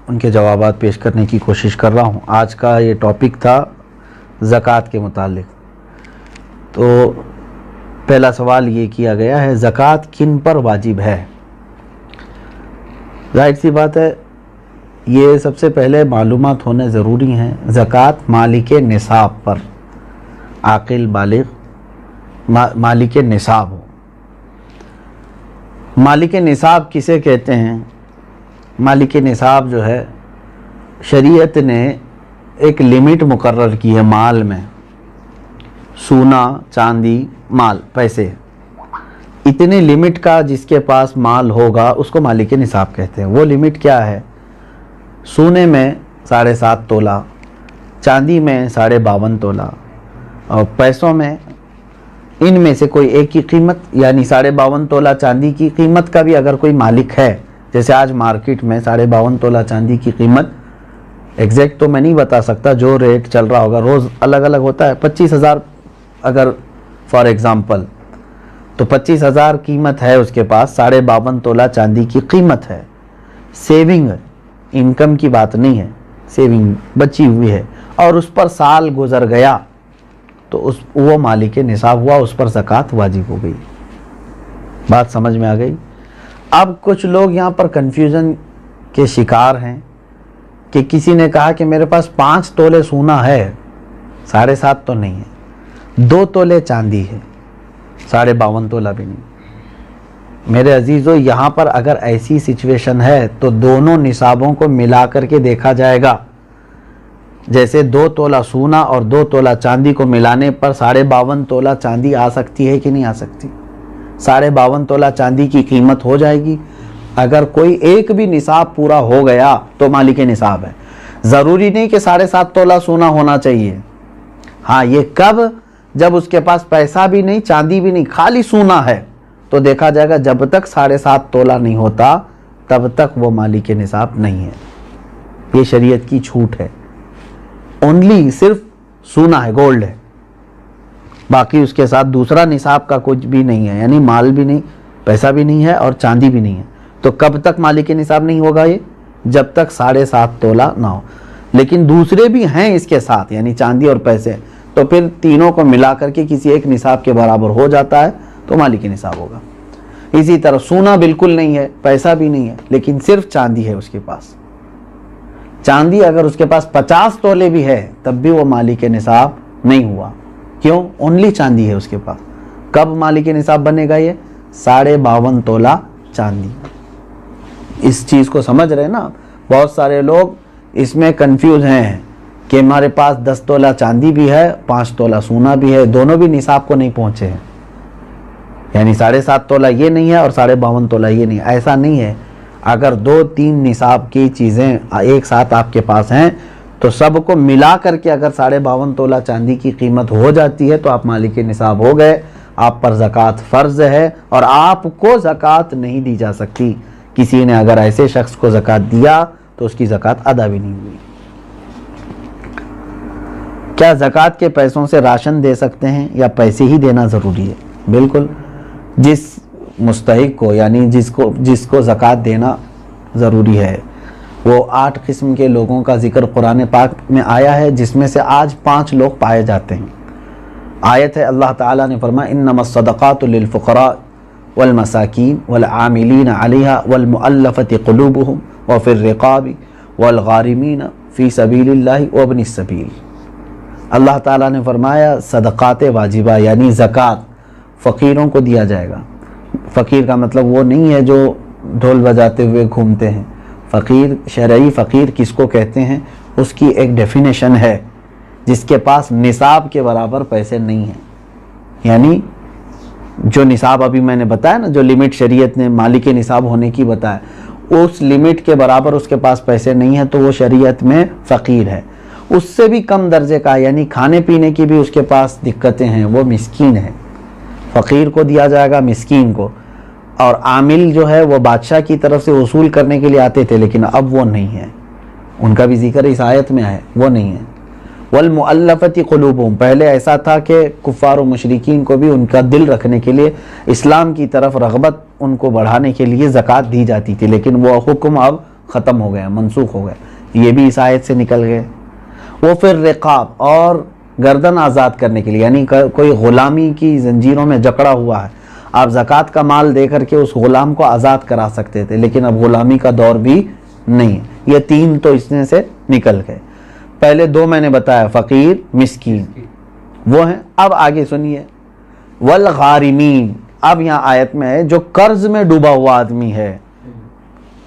ان کے جوابات پیش کرنے کی کوشش کر رہا ہوں۔ آج کا یہ ٹاپک تھا زکوٰۃ کے متعلق۔ تو پہلا سوال یہ کیا گیا ہے، زکوٰۃ کن پر واجب ہے؟ ظاہر سی بات ہے، یہ سب سے پہلے معلومات ہونے ضروری ہیں۔ زکوٰۃ مالک نصاب پر، عاقل بالغ مالک نصاب ہو۔ مالک نصاب کسے کہتے ہیں؟ مالک نصاب جو ہے، شریعت نے ایک لمٹ مقرر کی ہے مال میں، سونا، چاندی، مال، پیسے، اتنے لمٹ کا جس کے پاس مال ہوگا اس کو مالک نصاب کہتے ہیں۔ وہ لمٹ کیا ہے؟ سونے میں 7.5 تولہ، چاندی میں 52.5 تولہ، اور پیسوں میں ان میں سے کوئی ایک کی قیمت، یعنی 52.5 تولہ چاندی کی قیمت کا بھی اگر کوئی مالک ہے، جیسے آج مارکیٹ میں 52.5 تولہ چاندی کی قیمت ایگزیکٹ تو میں نہیں بتا سکتا، جو ریٹ چل رہا ہوگا روز الگ الگ ہوتا ہے، 25,000 اگر فار ایگزامپل، تو 25,000 قیمت ہے اس کے پاس، 52.5 تولہ چاندی کی قیمت ہے۔ سیونگ، انکم کی بات نہیں ہے، سیونگ بچی ہوئی ہے، اور اس پر سال گزر گیا تو وہ مالک نصاب ہوا، اس پر زکوٰۃ واجب ہو گئی۔ بات سمجھ میں آ گئی؟ اب کچھ لوگ یہاں پر کنفیوژن کے شکار ہیں کہ کسی نے کہا کہ میرے پاس 5 تولے سونا ہے، 7.5 تو نہیں ہے، 2 تولے چاندی ہے، 52.5 تولہ بھی نہیں۔ میرے عزیزو، یہاں پر اگر ایسی سچویشن ہے تو دونوں نصابوں کو ملا کر کے دیکھا جائے گا۔ جیسے 2 تولہ سونا اور 2 تولہ چاندی کو ملانے پر 52.5 تولہ چاندی آ سکتی ہے کہ نہیں آ سکتی؟ 52.5 تولہ چاندی کی قیمت ہو جائے گی۔ اگر کوئی ایک بھی نصاب پورا ہو گیا تو مالک نصاب ہے۔ ضروری نہیں کہ 7.5 تولہ سونا ہونا چاہیے۔ ہاں، یہ کب؟ جب اس کے پاس پیسہ بھی نہیں، چاندی بھی نہیں، خالی سونا ہے، تو دیکھا جائے گا جب تک 7.5 تولہ نہیں ہوتا تب تک وہ مالک نصاب نہیں ہے۔ یہ شریعت کی چھوٹ ہے۔ اونلی صرف سونا ہے، گولڈ ہے، باقی اس کے ساتھ دوسرا نصاب کا کچھ بھی نہیں ہے، یعنی مال بھی نہیں، پیسہ بھی نہیں ہے اور چاندی بھی نہیں ہے۔ تو کب تک مالک نصاب نہیں ہوگا یہ؟ جب تک 7.5 تولہ نہ ہو۔ لیکن دوسرے بھی ہیں اس کے ساتھ، یعنی چاندی اور پیسے، تو پھر تینوں کو ملا کر کے کسی ایک نصاب کے برابر ہو جاتا ہے تو مالک نصاب ہوگا۔ اسی طرح سونا بالکل نہیں ہے، پیسہ بھی نہیں ہے، لیکن صرف چاندی ہے اس کے پاس۔ چاندی اگر اس کے پاس 50 تولے بھی ہے تب بھی وہ مالک نصاب نہیں ہوا۔ کیوں؟ اونلی چاندی ہے اس کے پاس۔ کب مالک نصاب بنے گا یہ؟ 52.5 تولہ چاندی۔ اس چیز کو سمجھ رہے نا؟ بہت سارے لوگ اس میں کنفیوز ہیں کہ ہمارے پاس 10 تولہ چاندی بھی ہے، 5 تولہ سونا بھی ہے، دونوں بھی نصاب کو نہیں پہنچے ہیں، یعنی 7.5 تولہ یہ نہیں ہے اور 52.5 تولہ یہ نہیں۔ ایسا نہیں ہے۔ اگر 2-3 نصاب کی چیزیں ایک ساتھ آپ کے پاس ہیں تو سب کو ملا کر کے اگر 52.5 تولہ چاندی کی قیمت ہو جاتی ہے تو آپ مالک نصاب ہو گئے، آپ پر زکوٰۃ فرض ہے، اور آپ کو زکوٰۃ نہیں دی جا سکتی۔ کسی نے اگر ایسے شخص کو زکوٰۃ دیا تو اس کی زکوٰۃ ادا بھی نہیں ہوئی۔ کیا زکوٰۃ کے پیسوں سے راشن دے سکتے ہیں یا پیسے ہی دینا ضروری ہے؟ بالکل، جس مستحق کو، یعنی جس کو زکوٰۃ دینا ضروری ہے، وہ 8 قسم کے لوگوں کا ذکر قرآن پاک میں آیا ہے، جس میں سے آج 5 لوگ پائے جاتے ہیں۔ آیت ہے، اللہ تعالیٰ نے فرمایا انما الصدقات للفقراء والمساکین والعاملین علیہا والمؤلفۃ قلوبہم وفی الرقاب والغارمین فی سبیل اللہ وابن السبیل۔ اللہ تعالیٰ نے فرمایا صدقات واجبہ یعنی زکوٰۃ فقیروں کو دیا جائے گا۔ فقیر کا مطلب وہ نہیں ہے جو ڈھول بجاتے ہوئے گھومتے ہیں۔ فقیر، شرعی فقیر کس کو کہتے ہیں؟ اس کی ایک ڈیفینیشن ہے، جس کے پاس نصاب کے برابر پیسے نہیں ہیں، یعنی جو نصاب ابھی میں نے بتایا نا، جو لمٹ شریعت نے مالک نصاب ہونے کی بتایا، اس لمٹ کے برابر اس کے پاس پیسے نہیں ہیں تو وہ شریعت میں فقیر ہے۔ اس سے بھی کم درجے کا، یعنی کھانے پینے کی بھی اس کے پاس دقتیں ہیں، وہ مسکین ہے۔ فقیر کو دیا جائے گا، مسکین کو۔ اور عامل جو ہے وہ بادشاہ کی طرف سے وصول کرنے کے لیے آتے تھے، لیکن اب وہ نہیں ہے، ان کا بھی ذکر اس آیت میں ہے، وہ نہیں ہے۔ والمؤلفۃ قلوبہم، پہلے ایسا تھا کہ کفار و مشرکین کو بھی ان کا دل رکھنے کے لیے، اسلام کی طرف رغبت ان کو بڑھانے کے لیے زکوٰۃ دی جاتی تھی، لیکن وہ حکم اب ختم ہو گیا، منسوخ ہو گیا، یہ بھی اس آیت سے نکل گئے۔ وہ پھر رقاب اور گردن آزاد کرنے کے لیے، یعنی کوئی غلامی کی زنجیروں میں جکڑا ہوا ہے، آپ زکوٰۃ کا مال دے کر کے اس غلام کو آزاد کرا سکتے تھے، لیکن اب غلامی کا دور بھی نہیں ہے۔ یہ تین تو اس میں سے نکل گئے۔ پہلے دو میں نے بتایا، فقیر، مسکین، وہ ہیں۔ اب آگے سنیے، والغارمین، اب یہاں آیت میں ہے جو قرض میں ڈوبا ہوا آدمی ہے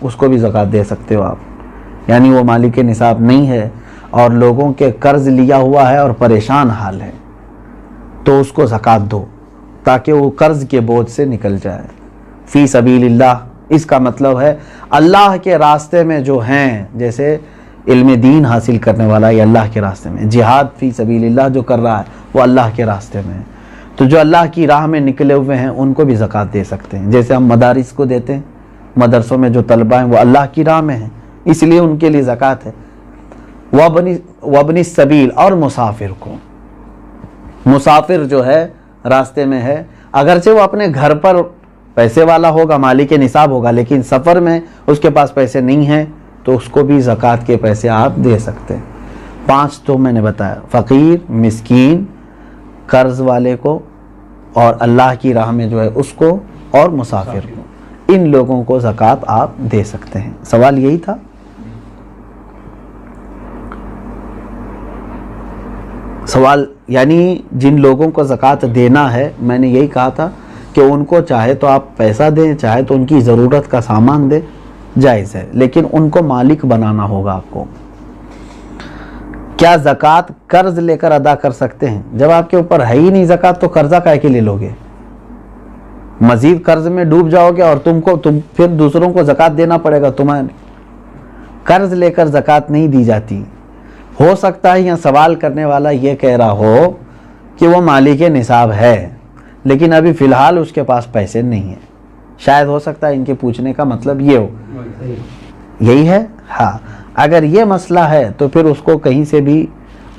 اس کو بھی زکوٰۃ دے سکتے ہو آپ، یعنی وہ مالک نصاب نہیں ہے اور لوگوں کے قرض لیا ہوا ہے اور پریشان حال ہے، تو اس کو زکوٰۃ دو تاکہ وہ قرض کے بوجھ سے نکل جائے۔ فی سبیل اللہ، اس کا مطلب ہے اللہ کے راستے میں جو ہیں، جیسے علم دین حاصل کرنے والا یہ اللہ کے راستے میں، جہاد فی سبیل اللہ جو کر رہا ہے وہ اللہ کے راستے میں ہے، تو جو اللہ کی راہ میں نکلے ہوئے ہیں ان کو بھی زکوٰۃ دے سکتے ہیں۔ جیسے ہم مدارس کو دیتے ہیں، مدرسوں میں جو طلبہ ہیں وہ اللہ کی راہ میں ہیں، اس لیے ان کے لیے زکوٰۃ ہے۔ وابن السبیل، اور مسافر کو، مسافر جو ہے راستے میں ہے، اگرچہ وہ اپنے گھر پر پیسے والا ہوگا، مالک نصاب ہوگا، لیکن سفر میں اس کے پاس پیسے نہیں ہیں تو اس کو بھی زکوٰۃ کے پیسے آپ دے سکتے ہیں۔ 5 تو میں نے بتایا، فقیر، مسکین، قرض والے کو، اور اللہ کی راہ میں جو ہے اس کو، اور مسافر کو، ان لوگوں کو زکوٰۃ آپ دے سکتے ہیں۔ سوال یہی تھا؟ سوال یعنی جن لوگوں کو زکوٰۃ دینا ہے، میں نے یہی کہا تھا کہ ان کو چاہے تو آپ پیسہ دیں، چاہے تو ان کی ضرورت کا سامان دیں، جائز ہے، لیکن ان کو مالک بنانا ہوگا آپ کو۔ کیا زکوٰۃ قرض لے کر ادا کر سکتے ہیں؟ جب آپ کے اوپر ہے ہی نہیں زکوٰۃ تو قرضہ کائے کے لے لو گے؟ مزید قرض میں ڈوب جاؤ گے اور تم پھر دوسروں کو زکوٰۃ دینا پڑے گا تمہیں۔ قرض لے کر زکوٰۃ نہیں دی جاتی۔ ہو سکتا ہے یہاں سوال کرنے والا یہ کہہ رہا ہو کہ وہ مالک نصاب ہے لیکن ابھی فی الحال اس کے پاس پیسے نہیں ہیں، شاید ہو سکتا ہے ان کے پوچھنے کا مطلب یہ ہو، یہی ہے؟ ہاں، اگر یہ مسئلہ ہے تو پھر اس کو کہیں سے بھی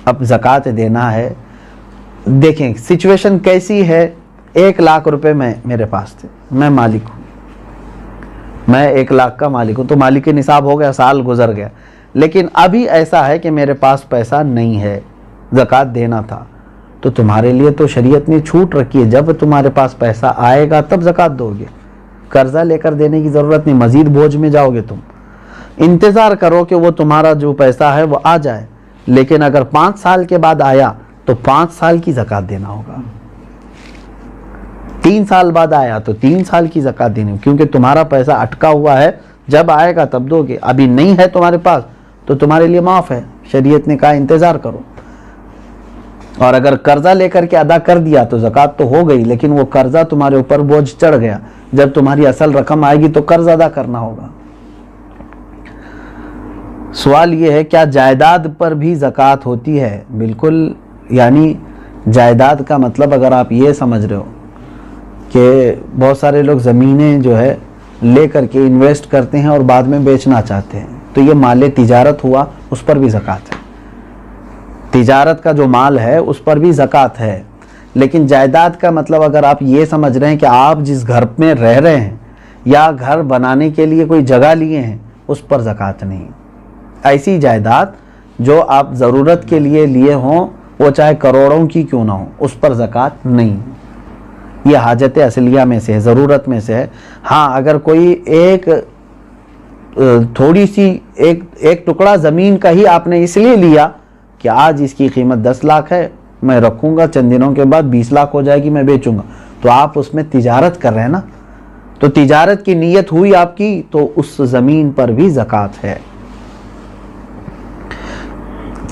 اب زکوٰۃ دینا ہے۔ دیکھیں سچویشن کیسی ہے، 1 لاکھ روپے میرے پاس تھے، میں مالک ہوں، میں 1 لاکھ کا مالک ہوں، تو مالک نصاب ہو گیا، سال گزر گیا، لیکن ابھی ایسا ہے کہ میرے پاس پیسہ نہیں ہے، زکوٰۃ دینا تھا، تو تمہارے لیے تو شریعت نے چھوٹ رکھی ہے، جب تمہارے پاس پیسہ آئے گا تب زکوٰۃ دو گے، قرضہ لے کر دینے کی ضرورت نہیں، مزید بوجھ میں جاؤ گے تم۔ انتظار کرو کہ وہ تمہارا جو پیسہ ہے وہ آ جائے، لیکن اگر 5 سال کے بعد آیا تو 5 سال کی زکوٰۃ دینا ہوگا، 3 سال بعد آیا تو 3 سال کی زکوٰۃ دینی ہوگی، کیونکہ تمہارا پیسہ اٹکا ہوا ہے، جب آئے گا تب دو گے، ابھی نہیں ہے تمہارے پاس تو تمہارے لیے معاف ہے، شریعت نے کہا انتظار کرو۔ اور اگر قرضہ لے کر کے ادا کر دیا تو زکوٰۃ تو ہو گئی، لیکن وہ قرضہ تمہارے اوپر بوجھ چڑھ گیا، جب تمہاری اصل رقم آئے گی تو قرض ادا کرنا ہوگا۔ سوال یہ ہے کیا جائیداد پر بھی زکوٰۃ ہوتی ہے؟ بالکل، یعنی جائیداد کا مطلب اگر آپ یہ سمجھ رہے ہو کہ بہت سارے لوگ زمینیں جو ہے لے کر کے انویسٹ کرتے ہیں اور بعد میں بیچنا چاہتے ہیں، تو یہ مال تجارت ہوا، اس پر بھی زکوٰۃ ہے، تجارت کا جو مال ہے اس پر بھی زکوٰۃ ہے۔ لیکن جائیداد کا مطلب اگر آپ یہ سمجھ رہے ہیں کہ آپ جس گھر میں رہ رہے ہیں یا گھر بنانے کے لیے کوئی جگہ لیے ہیں، اس پر زکوٰۃ نہیں۔ ایسی جائیداد جو آپ ضرورت کے لیے لیے ہوں، وہ چاہے کروڑوں کی کیوں نہ ہو، اس پر زکوٰۃ نہیں۔ یہ حاجت اصلیہ میں سے ہے، ضرورت میں سے ہے۔ ہاں، اگر کوئی تھوڑی سی ایک ٹکڑا زمین کا ہی آپ نے اس لیے لیا کہ آج اس کی قیمت 10 لاکھ ہے، میں رکھوں گا، چند دنوں کے بعد 20 لاکھ ہو جائے گی، میں بیچوں گا، تو آپ اس میں تجارت کر رہے ہیں نا، تو تجارت کی نیت ہوئی آپ کی، تو اس زمین پر بھی زکوٰۃ ہے۔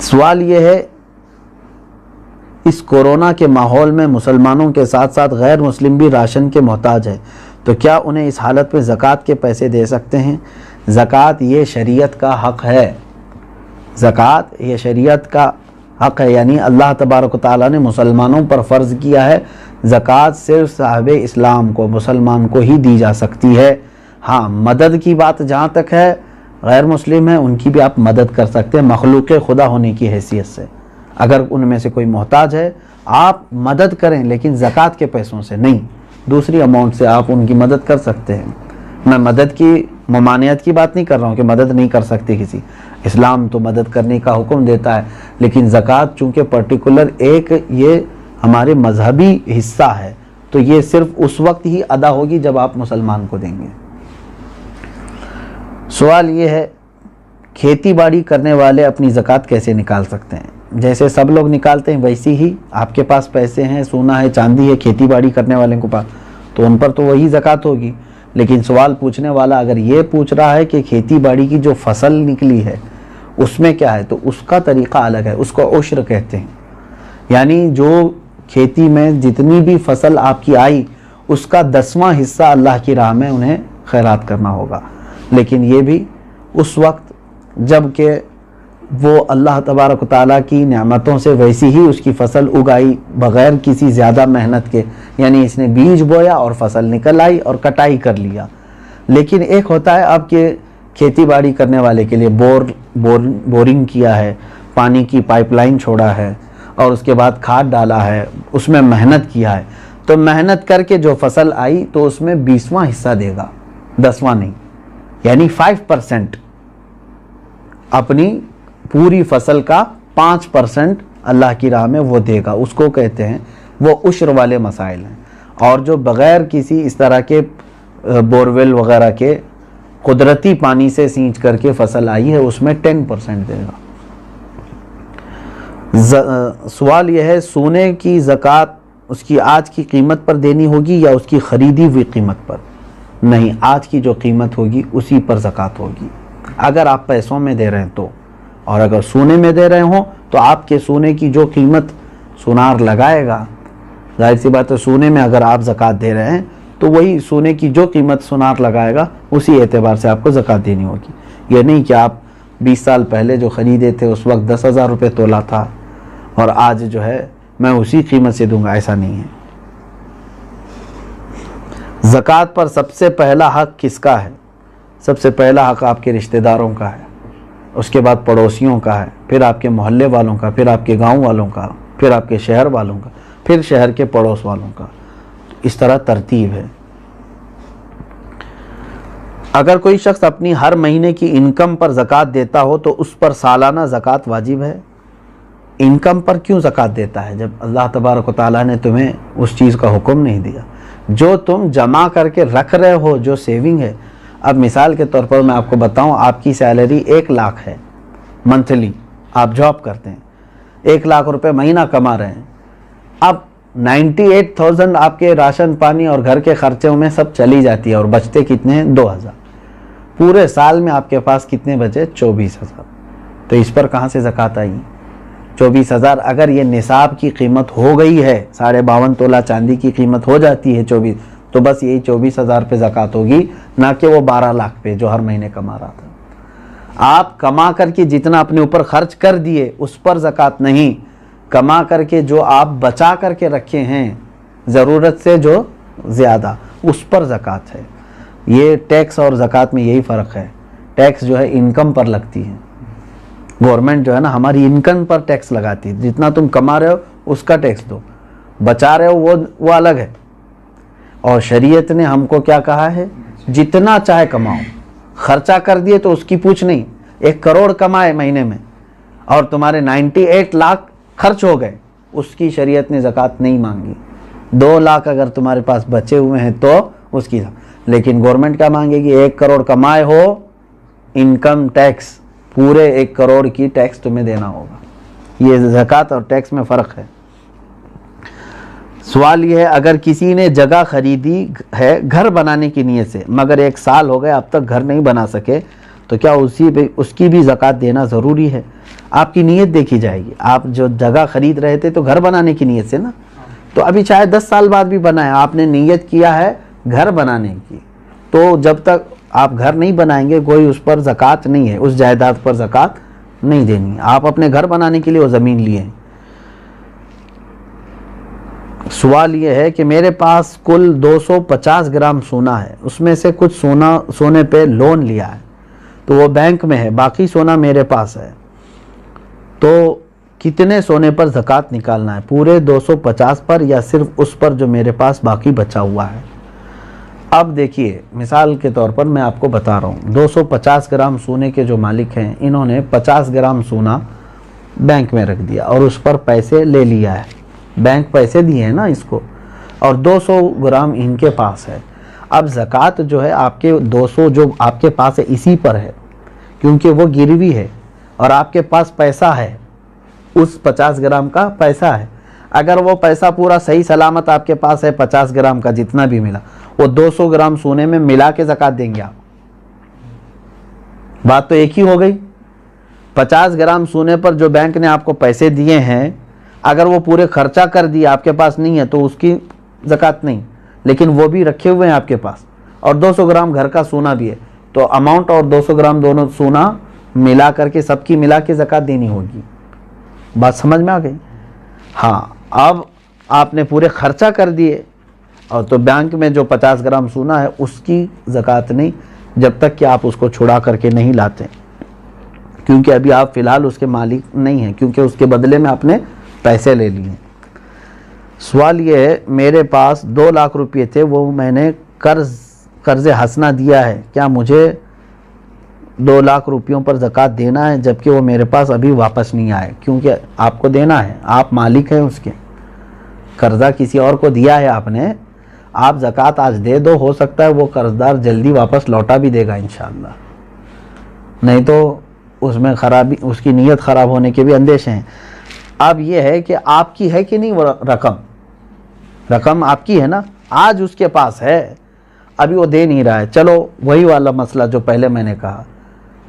سوال یہ ہے اس کورونا کے ماحول میں مسلمانوں کے ساتھ ساتھ غیر مسلم بھی راشن کے محتاج ہے، تو کیا انہیں اس حالت میں زکوٰۃ کے پیسے دے سکتے ہیں؟ زکوٰۃ یہ شریعت کا حق ہے، زکوٰۃ یہ شریعت کا حق ہے، یعنی اللہ تبارک و تعالیٰ نے مسلمانوں پر فرض کیا ہے، زکوٰۃ صرف صاحب اسلام کو، مسلمان کو ہی دی جا سکتی ہے۔ ہاں، مدد کی بات جہاں تک ہے، غیر مسلم ہیں ان کی بھی آپ مدد کر سکتے ہیں مخلوق خدا ہونے کی حیثیت سے، اگر ان میں سے کوئی محتاج ہے آپ مدد کریں، لیکن زکوٰۃ کے پیسوں سے نہیں، دوسری اماؤنٹ سے آپ ان کی مدد کر سکتے ہیں۔ میں مدد کی ممانعت کی بات نہیں کر رہا ہوں کہ مدد نہیں کر سکتے کسی، اسلام تو مدد کرنے کا حکم دیتا ہے، لیکن زکوٰۃ چونکہ پرٹیکولر ایک یہ ہمارے مذہبی حصہ ہے، تو یہ صرف اس وقت ہی ادا ہوگی جب آپ مسلمان کو دیں گے۔ سوال یہ ہے کھیتی باڑی کرنے والے اپنی زکوٰۃ کیسے نکال سکتے ہیں؟ جیسے سب لوگ نکالتے ہیں ویسی ہی آپ کے پاس پیسے ہیں، سونا ہے، چاندی ہے، کھیتی باڑی کرنے والے کو پاس، تو ان پر تو وہی زکوٰۃ ہوگی۔ لیکن سوال پوچھنے والا اگر یہ پوچھ رہا ہے کہ کھیتی باڑی کی جو فصل نکلی ہے اس میں کیا ہے، تو اس کا طریقہ الگ ہے، اس کو عشر کہتے ہیں۔ یعنی جو کھیتی میں جتنی بھی فصل آپ کی آئی اس کا 10واں حصہ اللہ کی راہ میں انہیں خیرات کرنا ہوگا، لیکن یہ بھی اس وقت جب کہ وہ اللہ تبارک و تعالیٰ کی نعمتوں سے ویسی ہی اس کی فصل اگائی بغیر کسی زیادہ محنت کے، یعنی اس نے بیج بویا اور فصل نکل آئی اور کٹائی کر لیا۔ لیکن ایک ہوتا ہے اب کہ کھیتی باڑی کرنے والے کے لیے بورنگ کیا ہے، پانی کی پائپ لائن چھوڑا ہے اور اس کے بعد کھاد ڈالا ہے، اس میں محنت کیا ہے، تو محنت کر کے جو فصل آئی تو اس میں 20واں حصہ دے گا، 10واں نہیں، یعنی 5%، اپنی پوری فصل کا 5% اللہ کی راہ میں وہ دے گا، اس کو کہتے ہیں، وہ عشر والے مسائل ہیں۔ اور جو بغیر کسی اس طرح کے بورویل وغیرہ کے قدرتی پانی سے سینچ کر کے فصل آئی ہے اس میں 10% دے گا۔ سوال یہ ہے سونے کی زکوٰۃ اس کی آج کی قیمت پر دینی ہوگی یا اس کی خریدی ہوئی قیمت پر؟ نہیں، آج کی جو قیمت ہوگی اسی پر زکوٰۃ ہوگی، اگر آپ پیسوں میں دے رہے ہیں تو، اور اگر سونے میں دے رہے ہوں تو آپ کے سونے کی جو قیمت سونار لگائے گا، ظاہر سی بات ہے سونے میں اگر آپ زکوٰۃ دے رہے ہیں تو وہی سونے کی جو قیمت سونار لگائے گا اسی اعتبار سے آپ کو زکوٰۃ دینی ہوگی۔ یہ نہیں کہ آپ 20 سال پہلے جو خریدے تھے اس وقت 10,000 روپے تولہ تھا اور آج جو ہے میں اسی قیمت سے دوں گا، ایسا نہیں ہے۔ زکوٰۃ پر سب سے پہلا حق کس کا ہے؟ سب سے پہلا حق آپ کے رشتہ داروں کا ہے، اس کے بعد پڑوسیوں کا ہے، پھر آپ کے محلے والوں کا، پھر آپ کے گاؤں والوں کا، پھر آپ کے شہر والوں کا، پھر شہر کے پڑوس والوں کا، اس طرح ترتیب ہے۔ اگر کوئی شخص اپنی ہر مہینے کی انکم پر زکوٰۃ دیتا ہو تو اس پر سالانہ زکوٰۃ واجب ہے؟ انکم پر کیوں زکوٰۃ دیتا ہے جب اللہ تبارک و تعالیٰ نے تمہیں اس چیز کا حکم نہیں دیا؟ جو تم جمع کر کے رکھ رہے ہو، جو سیونگ ہے، اب مثال کے طور پر میں آپ کو بتاؤں، آپ کی سیلری 1 لاکھ ہے منتھلی، آپ جاب کرتے ہیں، 1 لاکھ روپے مہینہ کما رہے ہیں، اب 98,000 آپ کے راشن پانی اور گھر کے خرچوں میں سب چلی جاتی ہے اور بچتے کتنے ہیں؟ 2,000۔ پورے سال میں آپ کے پاس کتنے بچے؟ 24,000۔ تو اس پر کہاں سے زکوٰۃ آئی؟ 24,000 اگر یہ نصاب کی قیمت ہو گئی ہے، 52.5 تولہ چاندی کی قیمت ہو جاتی ہے 24، تو بس یہی 24,000 پہ زکوٰۃ ہوگی، نہ کہ وہ 12 لاکھ پہ جو ہر مہینے کما رہا تھا۔ آپ کما کر کے جتنا اپنے اوپر خرچ کر دیے اس پر زکوٰۃ نہیں، کما کر کے جو آپ بچا کر کے رکھے ہیں ضرورت سے جو زیادہ، اس پر زکوٰۃ ہے۔ یہ ٹیکس اور زکوٰۃ میں یہی فرق ہے، ٹیکس جو ہے انکم پر لگتی ہے، گورنمنٹ جو ہے نا ہماری انکم پر ٹیکس لگاتی ہے، جتنا تم کما رہے ہو اس کا ٹیکس دو، بچا رہے ہو وہ الگ ہے۔ اور شریعت نے ہم کو کیا کہا ہے؟ جتنا چاہے کماؤ، خرچہ کر دیے تو اس کی پوچھ نہیں۔ 1 کروڑ کمائے مہینے میں اور تمہارے 98 لاکھ خرچ ہو گئے، اس کی شریعت نے زکوٰۃ نہیں مانگی۔ 2 لاکھ اگر تمہارے پاس بچے ہوئے ہیں تو اس کی، لیکن گورنمنٹ کیا مانگے گی؟ 1 کروڑ کمائے ہو، انکم ٹیکس پورے 1 کروڑ کی ٹیکس تمہیں دینا ہوگا۔ یہ زکوٰۃ اور ٹیکس میں فرق ہے۔ سوال یہ ہے اگر کسی نے جگہ خریدی ہے گھر بنانے کی نیت سے مگر 1 سال ہو گئے اب تک گھر نہیں بنا سکے تو کیا اس کی بھی زکوٰۃ دینا ضروری ہے؟ آپ کی نیت دیکھی جائے گی، آپ جو جگہ خرید رہے تھے تو گھر بنانے کی نیت سے نا، تو ابھی چاہے 10 سال بعد بھی بنائیں، آپ نے نیت کیا ہے گھر بنانے کی، تو جب تک آپ گھر نہیں بنائیں گے کوئی اس پر زکوٰۃ نہیں ہے، اس جائیداد پر زکوٰۃ نہیں دینی ہے۔ آپ اپنے گھر بنانے کے لیے وہ زمین لیے ہیں۔ سوال یہ ہے کہ میرے پاس کل 250 گرام سونا ہے، اس میں سے کچھ سونے پہ لون لیا ہے تو وہ بینک میں ہے، باقی سونا میرے پاس ہے، تو کتنے سونے پر زکوٰۃ نکالنا ہے؟ پورے 250 پر یا صرف اس پر جو میرے پاس باقی بچا ہوا ہے؟ اب دیکھیے مثال کے طور پر میں آپ کو بتا رہا ہوں، 250 گرام سونے کے جو مالک ہیں انہوں نے 50 گرام سونا بینک میں رکھ دیا اور اس پر پیسے لے لیا ہے، بینک پیسے دیے ہیں نا اس کو، اور 200 گرام ان کے پاس ہے۔ اب زکوٰۃ جو ہے آپ کے 200 جو آپ کے پاس ہے اسی پر ہے، کیونکہ وہ گروی ہے اور آپ کے پاس پیسہ ہے، اس 50 گرام کا پیسہ ہے۔ اگر وہ پیسہ پورا صحیح سلامت آپ کے پاس ہے 50 گرام کا جتنا بھی ملا، وہ 200 گرام سونے میں ملا کے زکوٰۃ دیں گے آپ۔ بات تو ایک ہی ہو گئی۔ 50 گرام سونے پر جو بینک نے آپ کو پیسے دیے ہیں، اگر وہ پورے خرچہ کر دیے آپ کے پاس نہیں ہے تو اس کی زکوٰۃ نہیں، لیکن وہ بھی رکھے ہوئے ہیں آپ کے پاس، اور 200 گرام گھر کا سونا بھی ہے، تو اماؤنٹ اور 200 گرام دونوں سونا ملا کر کے سب کی ملا کے زکوٰۃ دینی ہوگی۔ بات سمجھ میں آ گئی؟ ہاں، اب آپ نے پورے خرچہ کر دیے اور تو بینک میں جو 50 گرام سونا ہے اس کی زکوٰۃ نہیں، جب تک کہ آپ اس کو چھڑا کر کے نہیں لاتے، کیونکہ ابھی آپ فی الحال اس کے مالک نہیں ہیں، کیونکہ اس کے بدلے میں آپ نے پیسے لے لیے۔ سوال یہ ہے، میرے پاس 2 لاکھ روپے تھے، وہ میں نے قرض حسنہ دیا ہے، کیا مجھے 2 لاکھ روپیوں پر زکوٰۃ دینا ہے جبکہ وہ میرے پاس ابھی واپس نہیں آئے؟ کیونکہ آپ کو دینا ہے، آپ مالک ہیں اس کے، قرضہ کسی اور کو دیا ہے آپ نے، آپ زکوٰۃ آج دے دو، ہو سکتا ہے وہ قرضدار جلدی واپس لوٹا بھی دے گا انشاءاللہ، نہیں تو اس میں خرابی، اس کی نیت خراب ہونے کے بھی اندیشے ہیں۔ اب یہ ہے کہ آپ کی ہے کہ نہیں وہ رقم آپ کی ہے نا، آج اس کے پاس ہے، ابھی وہ دے نہیں رہا ہے، چلو وہی والا مسئلہ جو پہلے میں نے کہا،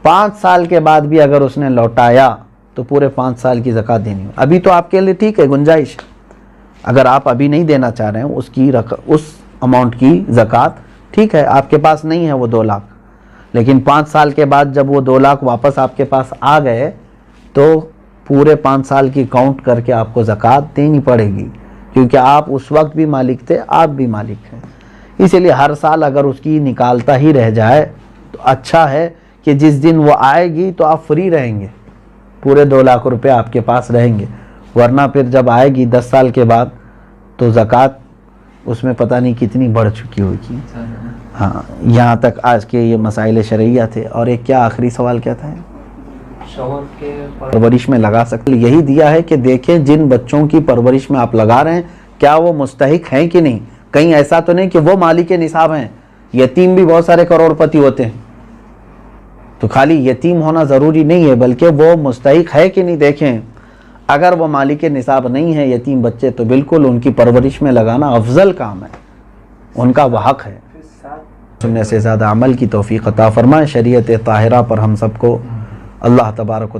5 سال کے بعد بھی اگر اس نے لوٹایا تو پورے 5 سال کی زکوٰۃ دینی ہو۔ ابھی تو آپ کے لیے ٹھیک ہے، گنجائش، اگر آپ ابھی نہیں دینا چاہ رہے ہیں اس اماؤنٹ کی زکوٰۃ، ٹھیک ہے، آپ کے پاس نہیں ہے وہ 2 لاکھ، لیکن 5 سال کے بعد جب وہ 2 لاکھ واپس آپ کے پاس آ گئے تو پورے 5 سال کی کاؤنٹ کر کے آپ کو زکوٰۃ دینی پڑے گی، کیونکہ آپ اس وقت بھی مالک تھے، آپ بھی مالک ہیں۔ اسی لیے ہر سال اگر اس کی نکالتا ہی رہ جائے تو اچھا ہے کہ جس دن وہ آئے گی تو آپ فری رہیں گے، پورے 2 لاکھ روپے آپ کے پاس رہیں گے، ورنہ پھر جب آئے گی 10 سال کے بعد تو زکوٰۃ اس میں پتہ نہیں کتنی بڑھ چکی ہوگی۔ ہاں، یہاں تک آج کے یہ مسائل شرعیہ تھے۔ اور ایک کیا آخری سوال کیا تھا؟ پرورش میں لگا سکتے، یہی دیا ہے کہ دیکھیں جن بچوں کی پرورش میں آپ لگا رہے ہیں کیا وہ مستحق ہیں کہ نہیں، کہیں ایسا تو نہیں کہ وہ مالک نصاب ہیں، یتیم بھی بہت سارے کروڑ پتی ہوتے ہیں، تو خالی یتیم ہونا ضروری نہیں ہے بلکہ وہ مستحق ہے کہ نہیں دیکھیں۔ اگر وہ مالک نصاب نہیں ہے یتیم بچے تو بالکل ان کی پرورش میں لگانا افضل کام ہے، ان کا وہ حق ہے۔ سننے سے زیادہ عمل کی توفیق عطا فرمائے۔ شریعت طاہرہ پر ہم سب کو اللہ تبارک و